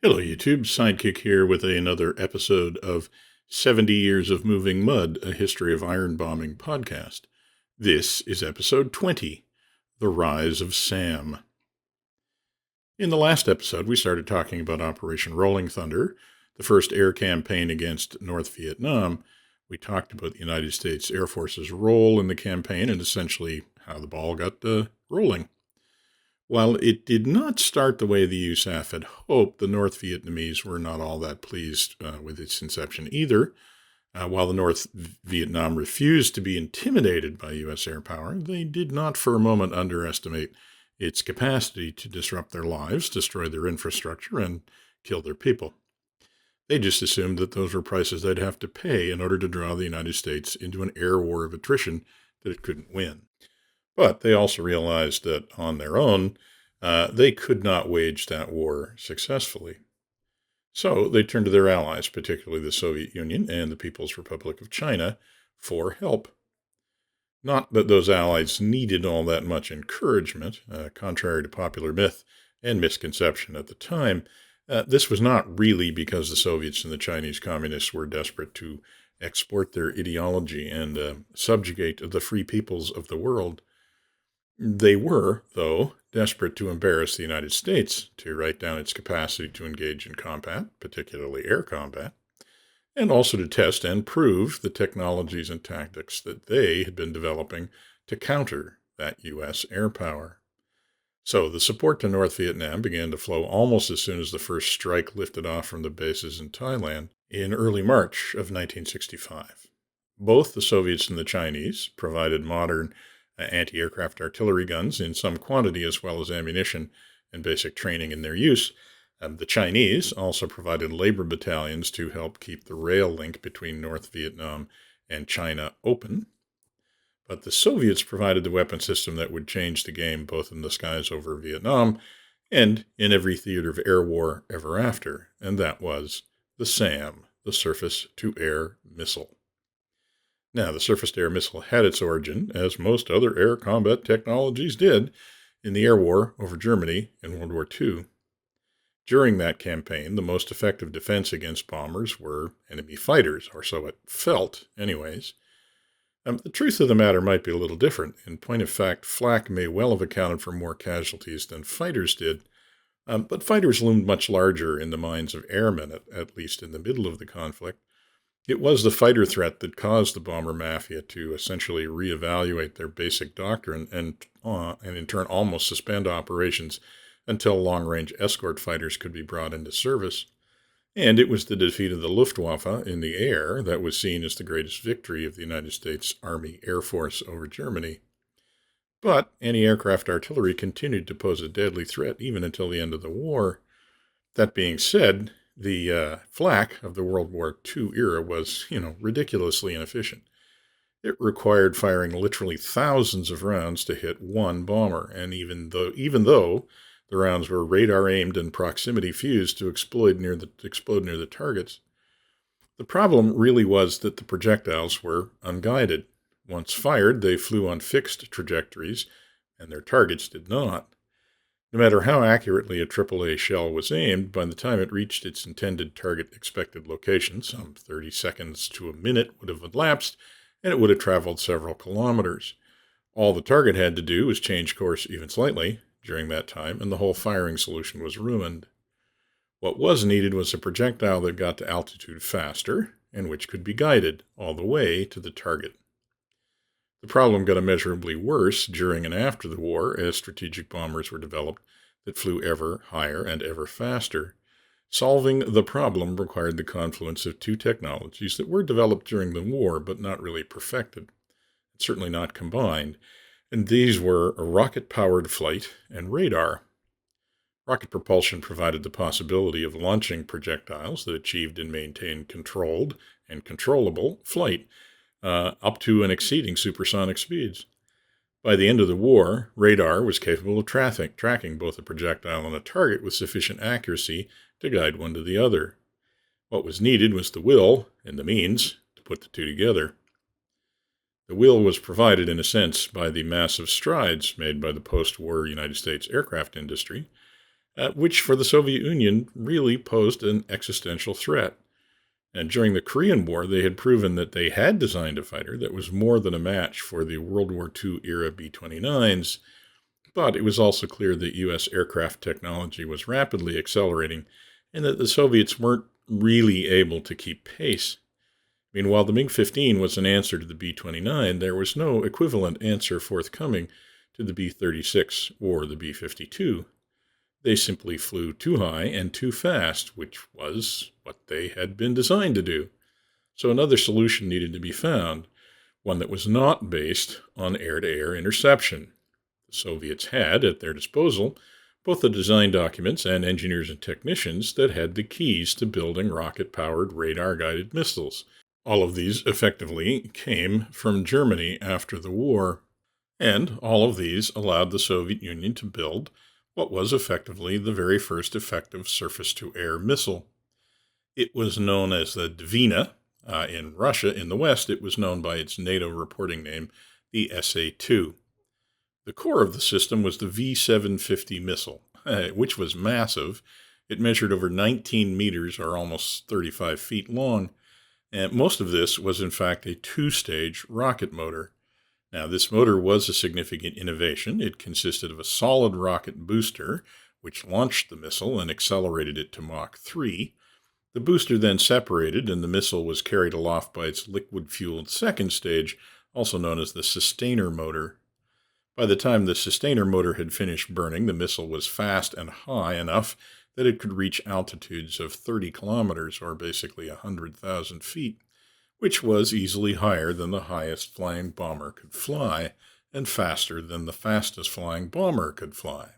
Hello, YouTube. Sidekick here with another episode of 70 Years of Moving Mud, a History of Iron Bombing podcast. This is episode 20, The Rise of Sam. In the last episode, we started talking about Operation Rolling Thunder, the first air campaign against North Vietnam. We talked about the United States Air Force's role in the campaign and essentially how the ball got rolling. While it did not start the way the USAF had hoped, the North Vietnamese were not all that pleased with its inception either. While the North Vietnam refused to be intimidated by U.S. air power, they did not for a moment underestimate its capacity to disrupt their lives, destroy their infrastructure, and kill their people. They just assumed that those were prices they'd have to pay in order to draw the United States into an air war of attrition that it couldn't win. But they also realized that on their own, they could not wage that war successfully. So they turned to their allies, particularly the Soviet Union and the People's Republic of China, for help. Not that those allies needed all that much encouragement, contrary to popular myth and misconception at the time. This was not really because the Soviets and the Chinese communists were desperate to export their ideology and subjugate the free peoples of the world. They were, though, desperate to embarrass the United States, to write down its capacity to engage in combat, particularly air combat, and also to test and prove the technologies and tactics that they had been developing to counter that U.S. air power. So the support to North Vietnam began to flow almost as soon as the first strike lifted off from the bases in Thailand in early March of 1965. Both the Soviets and the Chinese provided modern anti-aircraft artillery guns in some quantity, as well as ammunition and basic training in their use. The Chinese also provided labor battalions to help keep the rail link between North Vietnam and China open. But the Soviets provided the weapon system that would change the game both in the skies over Vietnam and in every theater of air war ever after, and that was the SAM, the Surface-to-Air Missile. Now, the surface-to-air missile had its origin, as most other air combat technologies did, in the air war over Germany in World War II. During that campaign, the most effective defense against bombers were enemy fighters, or so it felt, anyways. The truth of the matter might be a little different. In point of fact, flak may well have accounted for more casualties than fighters did, but fighters loomed much larger in the minds of airmen, at least in the middle of the conflict. It was the fighter threat that caused the bomber mafia to essentially reevaluate their basic doctrine and in turn almost suspend operations until long-range escort fighters could be brought into service. And it was the defeat of the Luftwaffe in the air that was seen as the greatest victory of the United States Army Air Force over Germany. But anti-aircraft artillery continued to pose a deadly threat even until the end of the war. That being said, the flak of the World War II era was, ridiculously inefficient. It required firing literally thousands of rounds to hit one bomber, and even though the rounds were radar aimed and proximity fused to explode near the targets, the problem really was that the projectiles were unguided. Once fired, they flew on fixed trajectories, and their targets did not. No matter how accurately a AAA shell was aimed, by the time it reached its intended target expected location, some 30 seconds to a minute would have elapsed, and it would have traveled several kilometers. All the target had to do was change course even slightly during that time, and the whole firing solution was ruined. What was needed was a projectile that got to altitude faster, and which could be guided all the way to the target. The problem got immeasurably worse during and after the war as strategic bombers were developed that flew ever higher and ever faster. Solving the problem required the confluence of two technologies that were developed during the war but not really perfected, certainly not combined, and these were a rocket-powered flight and radar. Rocket propulsion provided the possibility of launching projectiles that achieved and maintained controlled and controllable flight, up to and exceeding supersonic speeds. By the end of the war, radar was capable of tracking both a projectile and a target with sufficient accuracy to guide one to the other. What was needed was the will and the means to put the two together. The will was provided, in a sense, by the massive strides made by the post-war United States aircraft industry, which for the Soviet Union really posed an existential threat. And during the Korean War, they had proven that they had designed a fighter that was more than a match for the World War II era B-29s, but it was also clear that U.S. aircraft technology was rapidly accelerating and that the Soviets weren't really able to keep pace. Meanwhile, the MiG-15 was an answer to the B-29. There was no equivalent answer forthcoming to the B-36 or the B-52. They simply flew too high and too fast, which was what they had been designed to do. So another solution needed to be found, one that was not based on air-to-air interception. The Soviets had, at their disposal, both the design documents and engineers and technicians that had the keys to building rocket-powered radar-guided missiles. All of these effectively came from Germany after the war, and all of these allowed the Soviet Union to build what was effectively the very first effective surface-to-air missile. It was known as the Dvina. In Russia, in the West, it was known by its NATO reporting name, the SA-2. The core of the system was the V-750 missile, which was massive. It measured over 19 meters, or almost 35 feet long, and most of this was in fact a two-stage rocket motor. Now, this motor was a significant innovation. It consisted of a solid rocket booster, which launched the missile and accelerated it to Mach 3. The booster then separated, and the missile was carried aloft by its liquid-fueled second stage, also known as the sustainer motor. By the time the sustainer motor had finished burning, the missile was fast and high enough that it could reach altitudes of 30 kilometers, or basically 100,000 feet, which was easily higher than the highest flying bomber could fly, and faster than the fastest flying bomber could fly.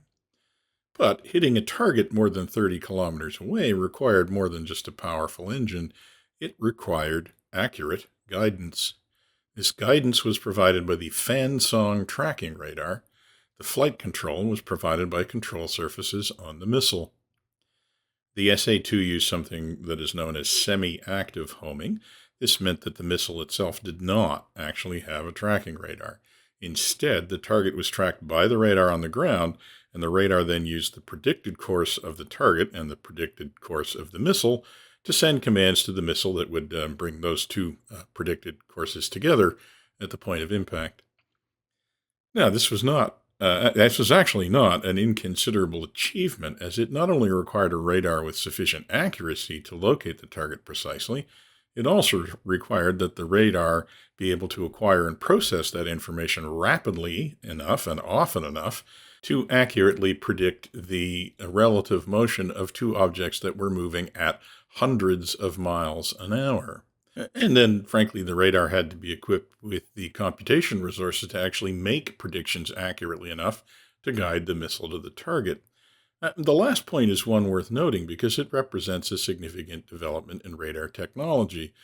But hitting a target more than 30 kilometers away required more than just a powerful engine. It required accurate guidance. This guidance was provided by the fan-song tracking radar. The flight control was provided by control surfaces on the missile. The SA-2 used something that is known as semi-active homing. This meant that the missile itself did not actually have a tracking radar. Instead, the target was tracked by the radar on the ground, and the radar then used the predicted course of the target and the predicted course of the missile to send commands to the missile that would bring those two predicted courses together at the point of impact. Now, this was actually not an inconsiderable achievement, as it not only required a radar with sufficient accuracy to locate the target precisely, it also required that the radar be able to acquire and process that information rapidly enough and often enough to accurately predict the relative motion of two objects that were moving at hundreds of miles an hour. And then, frankly, the radar had to be equipped with the computation resources to actually make predictions accurately enough to guide the missile to the target. The last point is one worth noting because it represents a significant development in radar technology.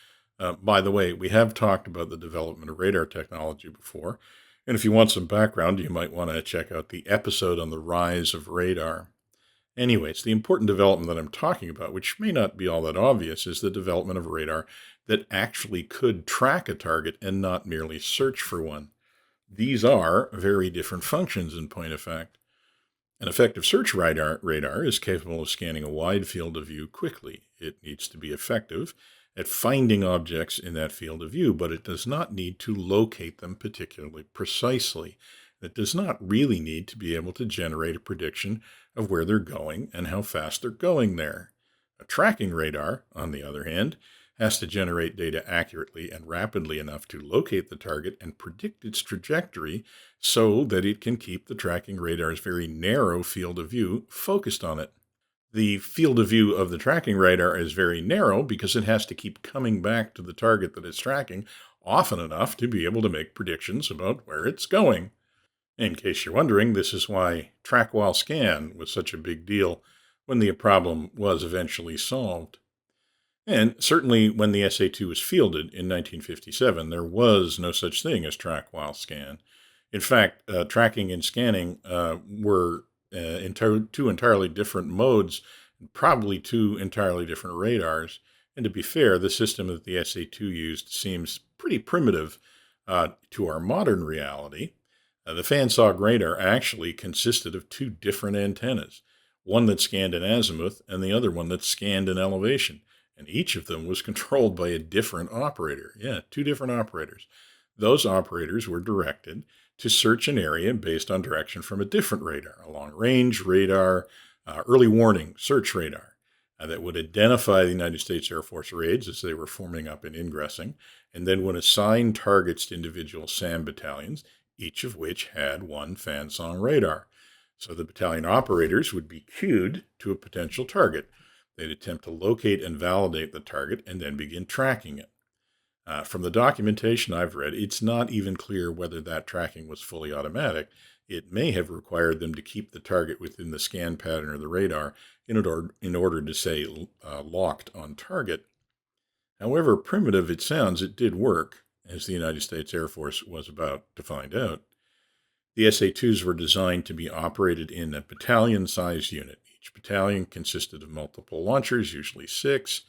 By the way, we have talked about the development of radar technology before, and if you want some background, you might want to check out the episode on the rise of radar. Anyways, the important development that I'm talking about, which may not be all that obvious, is the development of radar that actually could track a target and not merely search for one. These are very different functions in point of fact. An effective search radar is capable of scanning a wide field of view quickly. It needs to be effective at finding objects in that field of view, but it does not need to locate them particularly precisely. It does not really need to be able to generate a prediction of where they're going and how fast they're going there. A tracking radar, on the other hand, has to generate data accurately and rapidly enough to locate the target and predict its trajectory so that it can keep the tracking radar's very narrow field of view focused on it. The field of view of the tracking radar is very narrow because it has to keep coming back to the target that it's tracking often enough to be able to make predictions about where it's going. In case you're wondering, this is why track while scan was such a big deal when the problem was eventually solved. And certainly when the SA-2 was fielded in 1957, there was no such thing as track while scan. In fact, tracking and scanning were in two entirely different modes, probably two entirely different radars. And to be fair, the system that the SA-2 used seems pretty primitive to our modern reality. The fan-sog radar actually consisted of two different antennas. one that scanned in azimuth and the other one that scanned in elevation. And each of them was controlled by a different operator. Yeah, two different operators. Those operators were directed to search an area based on direction from a different radar, a long-range radar, early warning search radar, that would identify the United States Air Force raids as they were forming up and ingressing, and then would assign targets to individual SAM battalions, each of which had one Fansong radar. So the battalion operators would be cued to a potential target. They'd attempt to locate and validate the target and then begin tracking it. From the documentation I've read, it's not even clear whether that tracking was fully automatic. It may have required them to keep the target within the scan pattern of the radar in order to say locked on target. However primitive it sounds, it did work, as the United States Air Force was about to find out. The SA-2s were designed to be operated in a battalion-sized unit. Each battalion consisted of multiple launchers, usually 6,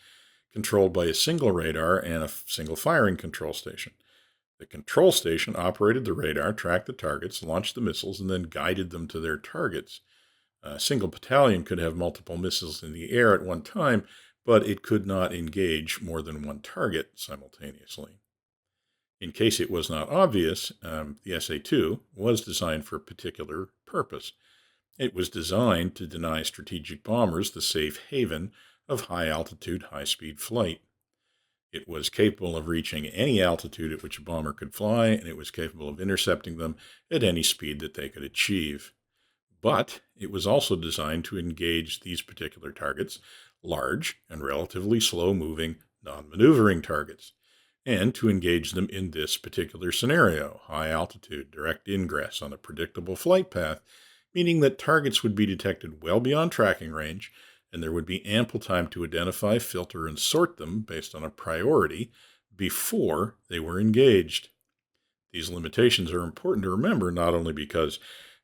controlled by a single radar and a single firing control station. The control station operated the radar, tracked the targets, launched the missiles, and then guided them to their targets. A single battalion could have multiple missiles in the air at one time, but it could not engage more than one target simultaneously. In case it was not obvious, the SA-2 was designed for a particular purpose. It was designed to deny strategic bombers the safe haven of high-altitude, high-speed flight. It was capable of reaching any altitude at which a bomber could fly, and it was capable of intercepting them at any speed that they could achieve. But it was also designed to engage these particular targets, large and relatively slow-moving, non-maneuvering targets, and to engage them in this particular scenario, high altitude, direct ingress on a predictable flight path, meaning that targets would be detected well beyond tracking range, and there would be ample time to identify, filter, and sort them based on a priority before they were engaged. These limitations are important to remember not only because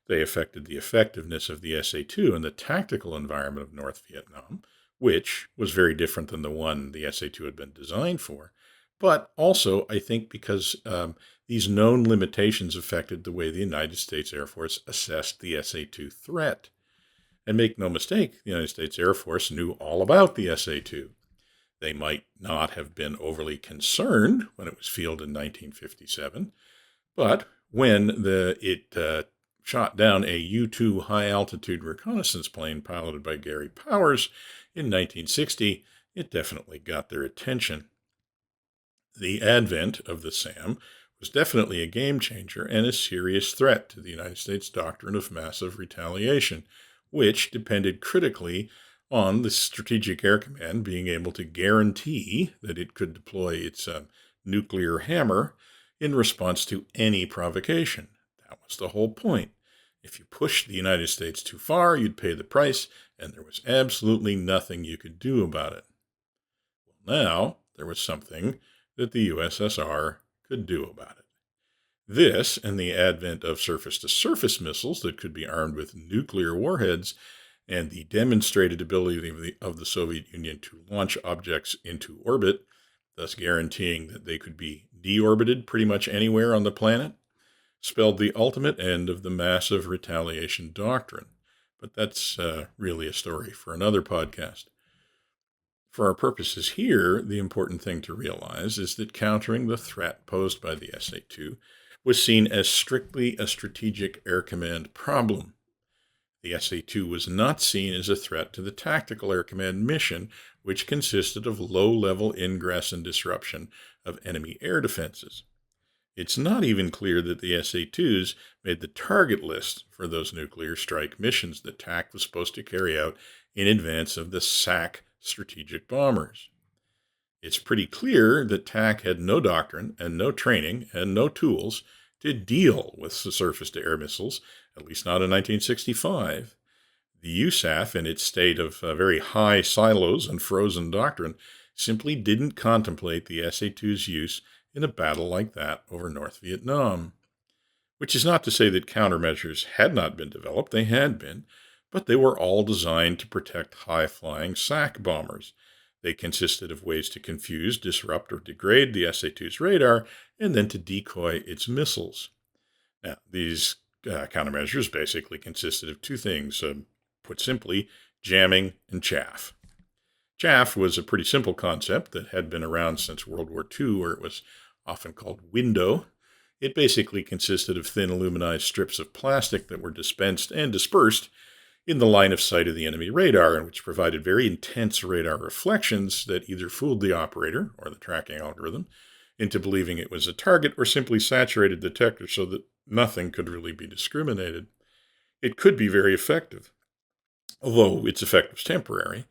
they affected the effectiveness of the SA-2 in the tactical environment of North Vietnam, which was very different than the one the SA-2 had been designed for, but also, I think, because these known limitations affected the way the United States Air Force assessed the SA-2 threat. And make no mistake, the United States Air Force knew all about the SA-2. They might not have been overly concerned when it was fielded in 1957, but when it shot down a U-2 high-altitude reconnaissance plane piloted by Gary Powers in 1960, it definitely got their attention. The advent of the SAM was definitely a game changer and a serious threat to the United States doctrine of massive retaliation, which depended critically on the Strategic Air Command being able to guarantee that it could deploy its nuclear hammer in response to any provocation. That was the whole point. If you pushed the United States too far, you'd pay the price, and there was absolutely nothing you could do about it. Well, now there was something that the USSR could do about it. This, and the advent of surface-to-surface missiles that could be armed with nuclear warheads, and the demonstrated ability of the Soviet Union to launch objects into orbit, thus guaranteeing that they could be deorbited pretty much anywhere on the planet, spelled the ultimate end of the massive retaliation doctrine. But that's really a story for another podcast. For our purposes here, the important thing to realize is that countering the threat posed by the SA-2 was seen as strictly a strategic air command problem. The SA-2 was not seen as a threat to the tactical air command mission, which consisted of low-level ingress and disruption of enemy air defenses. It's not even clear that the SA-2s made the target list for those nuclear strike missions that TAC was supposed to carry out in advance of the SAC strategic bombers. It's pretty clear that TAC had no doctrine and no training and no tools to deal with the surface-to-air missiles, at least not in 1965. The USAF, in its state of very high silos and frozen doctrine, simply didn't contemplate the SA-2's use in a battle like that over North Vietnam. Which is not to say that countermeasures had not been developed. They had been, but they were all designed to protect high-flying SAC bombers. They consisted of ways to confuse, disrupt, or degrade the SA-2's radar, and then to decoy its missiles. Now, these countermeasures basically consisted of two things. Put simply, jamming, and chaff. Chaff was a pretty simple concept that had been around since World War II, where it was often called window. It basically consisted of thin aluminized strips of plastic that were dispensed and dispersed in the line of sight of the enemy radar, and which provided very intense radar reflections that either fooled the operator, or the tracking algorithm, into believing it was a target, or simply saturated the detector so that nothing could really be discriminated. It could be very effective, although its effect was temporary.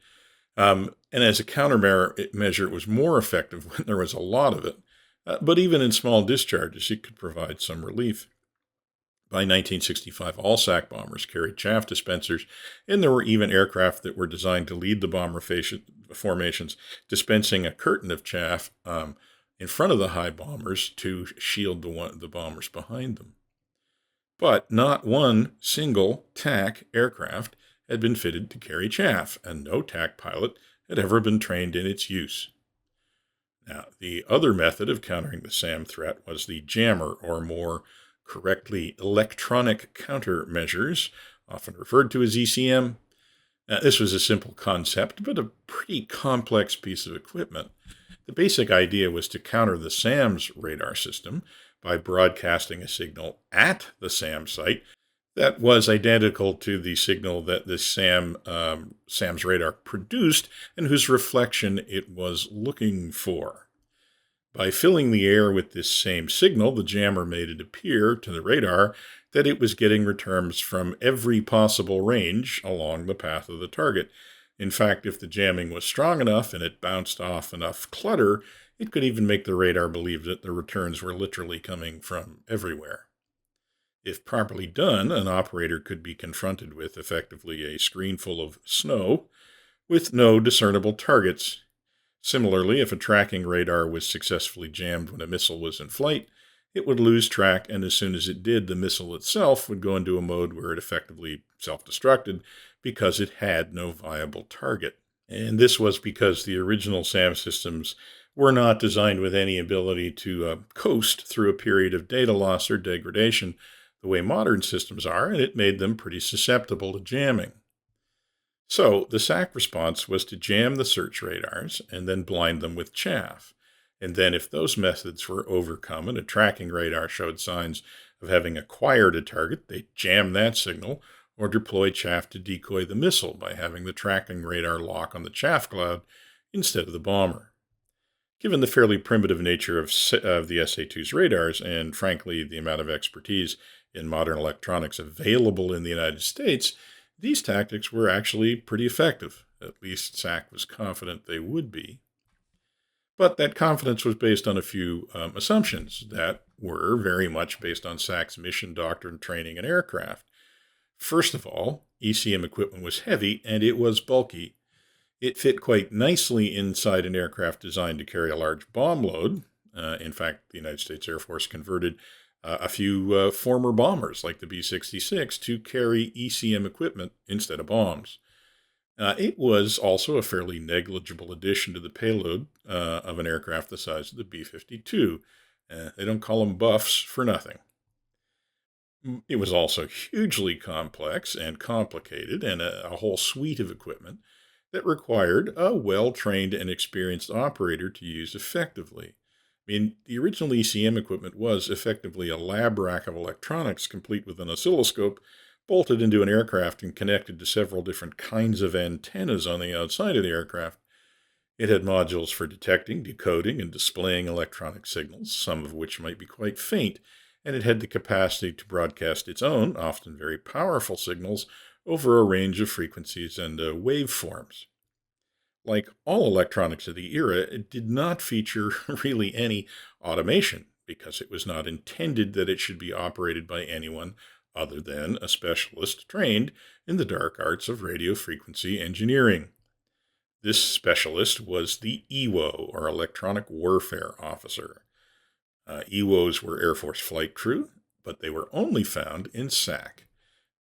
And as a countermeasure, it was more effective when there was a lot of it. But even in small discharges, it could provide some relief. By 1965, all SAC bombers carried chaff dispensers, and there were even aircraft that were designed to lead the bomber formations, dispensing a curtain of chaff in front of the high bombers to shield the bombers behind them. But not one single TAC aircraft had been fitted to carry chaff, and no TAC pilot had ever been trained in its use. Now, the other method of countering the SAM threat was the jammer, or more correctly, electronic countermeasures, often referred to as ECM. This was a simple concept, but a pretty complex piece of equipment. The basic idea was to counter the SAM's radar system by broadcasting a signal at the SAM site that was identical to the signal that the SAM's radar produced and whose reflection it was looking for. By filling the air with this same signal, the jammer made it appear to the radar that it was getting returns from every possible range along the path of the target. In fact, if the jamming was strong enough and it bounced off enough clutter, it could even make the radar believe that the returns were literally coming from everywhere. If properly done, an operator could be confronted with effectively a screen full of snow with no discernible targets. Similarly, if a tracking radar was successfully jammed when a missile was in flight, it would lose track, and as soon as it did, the missile itself would go into a mode where it effectively self-destructed because it had no viable target. And this was because the original SAM systems were not designed with any ability to coast through a period of data loss or degradation the way modern systems are, and it made them pretty susceptible to jamming. So the SAC response was to jam the search radars and then blind them with chaff. And then if those methods were overcome and a tracking radar showed signs of having acquired a target, they'd jam that signal or deploy chaff to decoy the missile by having the tracking radar lock on the chaff cloud instead of the bomber. Given the fairly primitive nature of the SA-2's radars, and frankly the amount of expertise in modern electronics available in the United States, these tactics were actually pretty effective. At least SAC was confident they would be. But that confidence was based on a few assumptions that were very much based on SAC's mission, doctrine, training, and aircraft. First of all, ECM equipment was heavy and it was bulky. It fit quite nicely inside an aircraft designed to carry a large bomb load. In fact, the United States Air Force converted a few former bombers, like the B-66, to carry ECM equipment instead of bombs. It was also a fairly negligible addition to the payload of an aircraft the size of the B-52. They don't call them buffs for nothing. It was also hugely complex and complicated, and a whole suite of equipment that required a well-trained and experienced operator to use effectively. I mean, the original ECM equipment was effectively a lab rack of electronics complete with an oscilloscope bolted into an aircraft and connected to several different kinds of antennas on the outside of the aircraft. It had modules for detecting, decoding, and displaying electronic signals, some of which might be quite faint, and it had the capacity to broadcast its own, often very powerful signals over a range of frequencies and waveforms. Like all electronics of the era, it did not feature really any automation because it was not intended that it should be operated by anyone other than a specialist trained in the dark arts of radio frequency engineering. This specialist was the EWO, or Electronic Warfare Officer. EWOs were Air Force flight crew, but they were only found in SAC.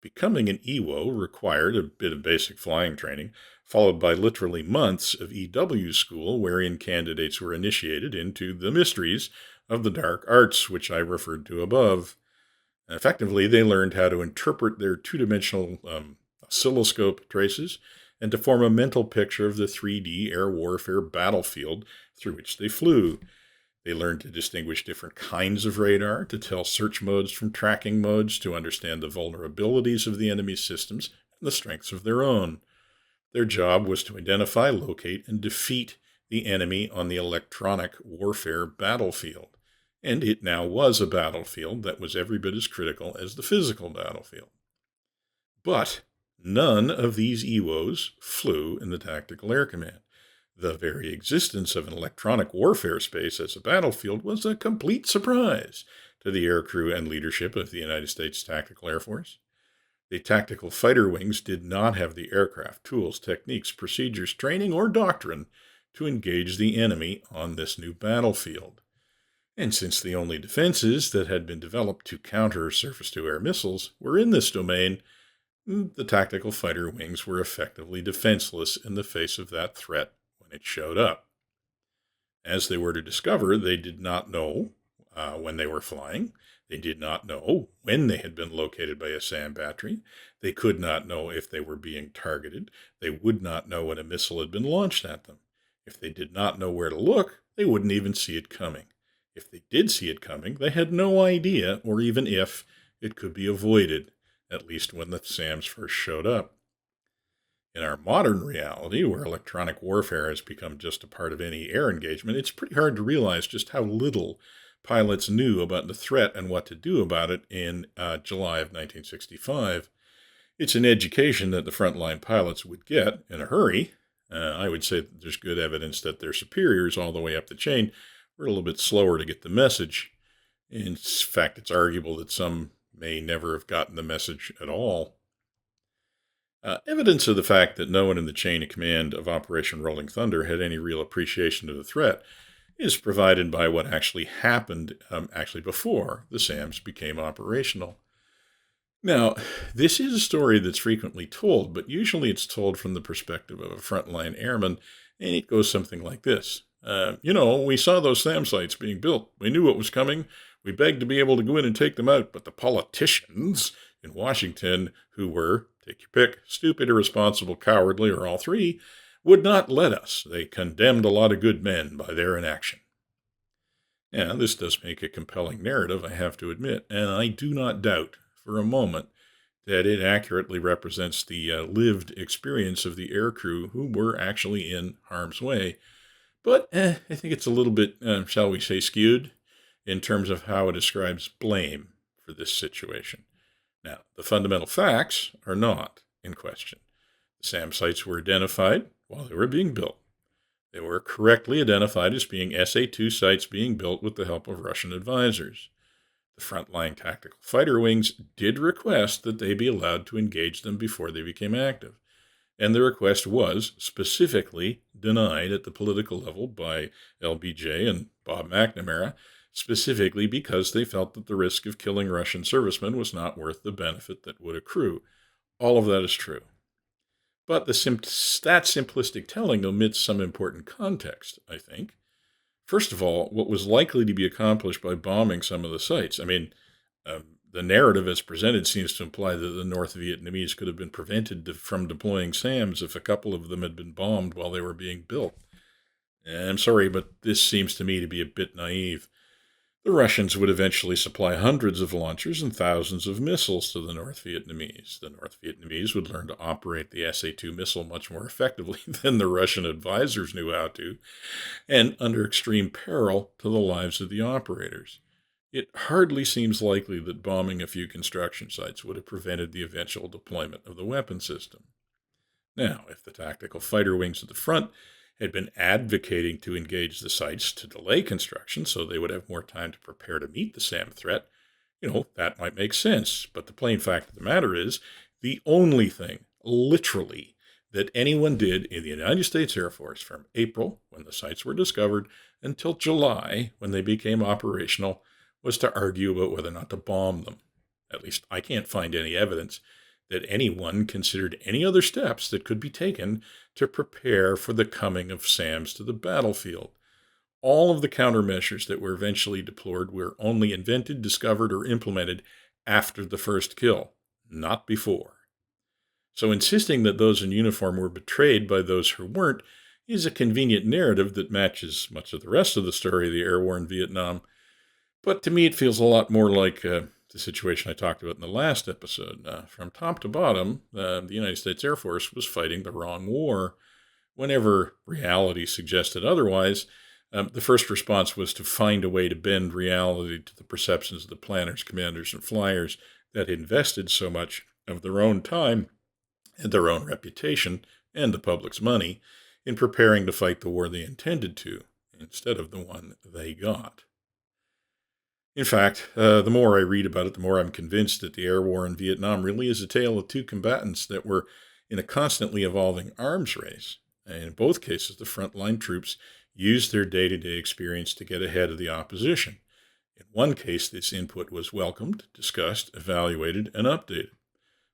Becoming an EWO required a bit of basic flying training, followed by literally months of EW school, wherein candidates were initiated into the mysteries of the dark arts, which I referred to above. Effectively, they learned how to interpret their two-dimensional oscilloscope traces and to form a mental picture of the 3D air warfare battlefield through which they flew. They learned to distinguish different kinds of radar, to tell search modes from tracking modes, to understand the vulnerabilities of the enemy's systems and the strengths of their own. Their job was to identify, locate, and defeat the enemy on the electronic warfare battlefield. And it now was a battlefield that was every bit as critical as the physical battlefield. But none of these EWOs flew in the Tactical Air Command. The very existence of an electronic warfare space as a battlefield was a complete surprise to the aircrew and leadership of the United States Tactical Air Force. The tactical fighter wings did not have the aircraft, tools, techniques, procedures, training, or doctrine to engage the enemy on this new battlefield. And since the only defenses that had been developed to counter surface-to-air missiles were in this domain, the tactical fighter wings were effectively defenseless in the face of that threat when it showed up. As they were to discover, they did not know when they were flying. They did not know when they had been located by a SAM battery. They could not know if they were being targeted. They would not know when a missile had been launched at them. If they did not know where to look, they wouldn't even see it coming. If they did see it coming, they had no idea, or even if, it could be avoided, at least when the SAMs first showed up. In our modern reality, where electronic warfare has become just a part of any air engagement, it's pretty hard to realize just how little pilots knew about the threat and what to do about it in July of 1965. It's an education that the frontline pilots would get in a hurry. I would say that there's good evidence that their superiors all the way up the chain were a little bit slower to get the message. In fact, it's arguable that some may never have gotten the message at all. Evidence of the fact that no one in the chain of command of Operation Rolling Thunder had any real appreciation of the threat is provided by what actually happened before the SAMs became operational. Now, this is a story that's frequently told, but usually it's told from the perspective of a frontline airman, and it goes something like this. We saw those SAM sites being built. We knew what was coming. We begged to be able to go in and take them out, but the politicians in Washington, who were, take your pick, stupid, irresponsible, cowardly, or all three, would not let us. They condemned a lot of good men by their inaction. Yeah, this does make a compelling narrative, I have to admit, and I do not doubt for a moment that it accurately represents the lived experience of the aircrew who were actually in harm's way. But I think it's a little bit, shall we say, skewed in terms of how it describes blame for this situation. Now, the fundamental facts are not in question. The SAM sites were identified while they were being built. They were correctly identified as being SA-2 sites being built with the help of Russian advisors. The frontline tactical fighter wings did request that they be allowed to engage them before they became active. And the request was specifically denied at the political level by LBJ and Bob McNamara, specifically because they felt that the risk of killing Russian servicemen was not worth the benefit that would accrue. All of that is true. But that simplistic telling omits some important context, I think. First of all, what was likely to be accomplished by bombing some of the sites? The narrative as presented seems to imply that the North Vietnamese could have been prevented from deploying SAMs if a couple of them had been bombed while they were being built. And I'm sorry, but this seems to me to be a bit naive. The Russians would eventually supply hundreds of launchers and thousands of missiles to the North Vietnamese. The North Vietnamese would learn to operate the SA-2 missile much more effectively than the Russian advisors knew how to, and under extreme peril to the lives of the operators. It hardly seems likely that bombing a few construction sites would have prevented the eventual deployment of the weapon system. Now, if the tactical fighter wings at the front had been advocating to engage the sites to delay construction so they would have more time to prepare to meet the SAM threat, that might make sense. But the plain fact of the matter is, the only thing, literally, that anyone did in the United States Air Force from April, when the sites were discovered, until July, when they became operational, was to argue about whether or not to bomb them. At least I can't find any evidence that anyone considered any other steps that could be taken to prepare for the coming of SAMs to the battlefield. All of the countermeasures that were eventually deployed were only invented, discovered, or implemented after the first kill, not before. So insisting that those in uniform were betrayed by those who weren't is a convenient narrative that matches much of the rest of the story of the air war in Vietnam. But to me, it feels a lot more like the situation I talked about in the last episode. From top to bottom, the United States Air Force was fighting the wrong war. Whenever reality suggested otherwise, the first response was to find a way to bend reality to the perceptions of the planners, commanders, and flyers that invested so much of their own time and their own reputation and the public's money in preparing to fight the war they intended to, instead of the one they got. In fact, the more I read about it, the more I'm convinced that the air war in Vietnam really is a tale of two combatants that were in a constantly evolving arms race. And in both cases, the frontline troops used their day-to-day experience to get ahead of the opposition. In one case, this input was welcomed, discussed, evaluated, and updated.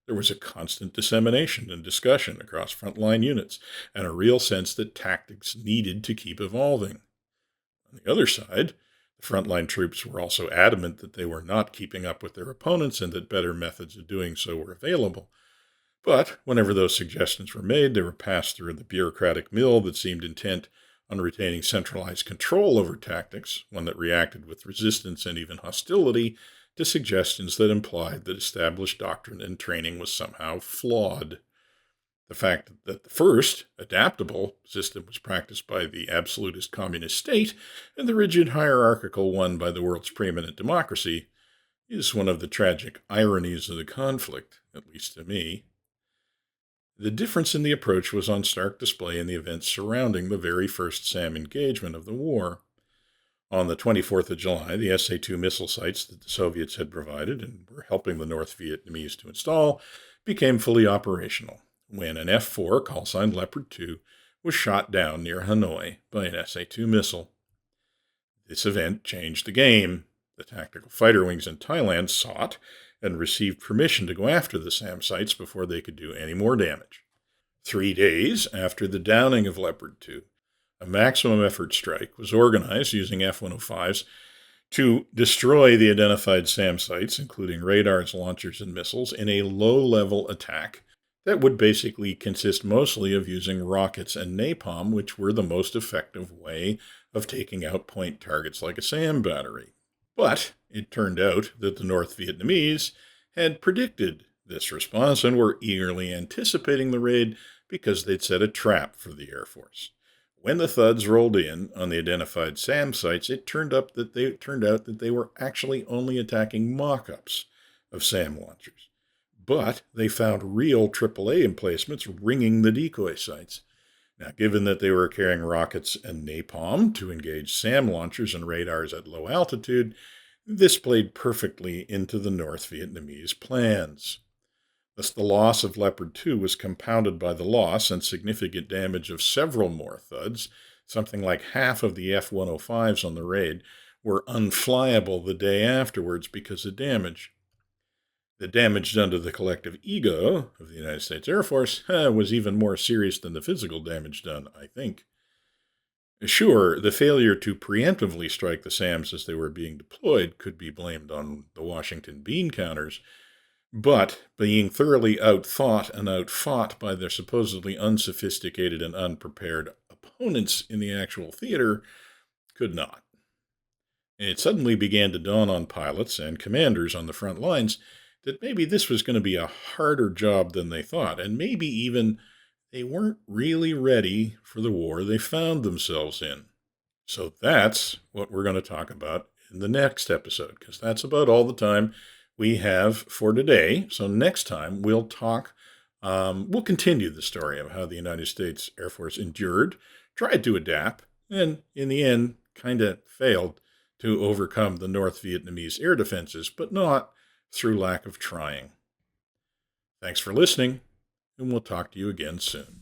There was a constant dissemination and discussion across frontline units, and a real sense that tactics needed to keep evolving. On the other side, the frontline troops were also adamant that they were not keeping up with their opponents and that better methods of doing so were available. But whenever those suggestions were made, they were passed through the bureaucratic mill that seemed intent on retaining centralized control over tactics, one that reacted with resistance and even hostility to suggestions that implied that established doctrine and training was somehow flawed. The fact that the first, adaptable, system was practiced by the absolutist communist state and the rigid hierarchical one by the world's preeminent democracy is one of the tragic ironies of the conflict, at least to me. The difference in the approach was on stark display in the events surrounding the very first SAM engagement of the war. On the 24th of July, the SA-2 missile sites that the Soviets had provided and were helping the North Vietnamese to install became fully operational when an F-4, call-signed Leopard 2, was shot down near Hanoi by an SA-2 missile. This event changed the game. The tactical fighter wings in Thailand sought and received permission to go after the SAM sites before they could do any more damage. 3 days after the downing of Leopard 2, a maximum effort strike was organized using F-105s to destroy the identified SAM sites, including radars, launchers, and missiles, in a low-level attack that would basically consist mostly of using rockets and napalm, which were the most effective way of taking out point targets like a SAM battery. But it turned out that the North Vietnamese had predicted this response and were eagerly anticipating the raid because they'd set a trap for the Air Force. When the thuds rolled in on the identified SAM sites, it turned out that they were actually only attacking mock-ups of SAM launchers. But they found real AAA emplacements ringing the decoy sites. Now, given that they were carrying rockets and napalm to engage SAM launchers and radars at low altitude, this played perfectly into the North Vietnamese plans. Thus, the loss of Leopard 2 was compounded by the loss and significant damage of several more thuds. Something like half of the F-105s on the raid were unflyable the day afterwards because of damage. The damage done to the collective ego of the United States Air Force was even more serious than the physical damage done, I think. Sure, the failure to preemptively strike the SAMs as they were being deployed could be blamed on the Washington bean counters, but being thoroughly outthought and outfought by their supposedly unsophisticated and unprepared opponents in the actual theater could not. It suddenly began to dawn on pilots and commanders on the front lines that maybe this was going to be a harder job than they thought, and maybe even they weren't really ready for the war they found themselves in. So that's what we're going to talk about in the next episode, because that's about all the time we have for today. So next time we'll continue the story of how the United States Air Force endured, tried to adapt, and in the end kind of failed to overcome the North Vietnamese air defenses, but not through lack of trying. Thanks for listening, and we'll talk to you again soon.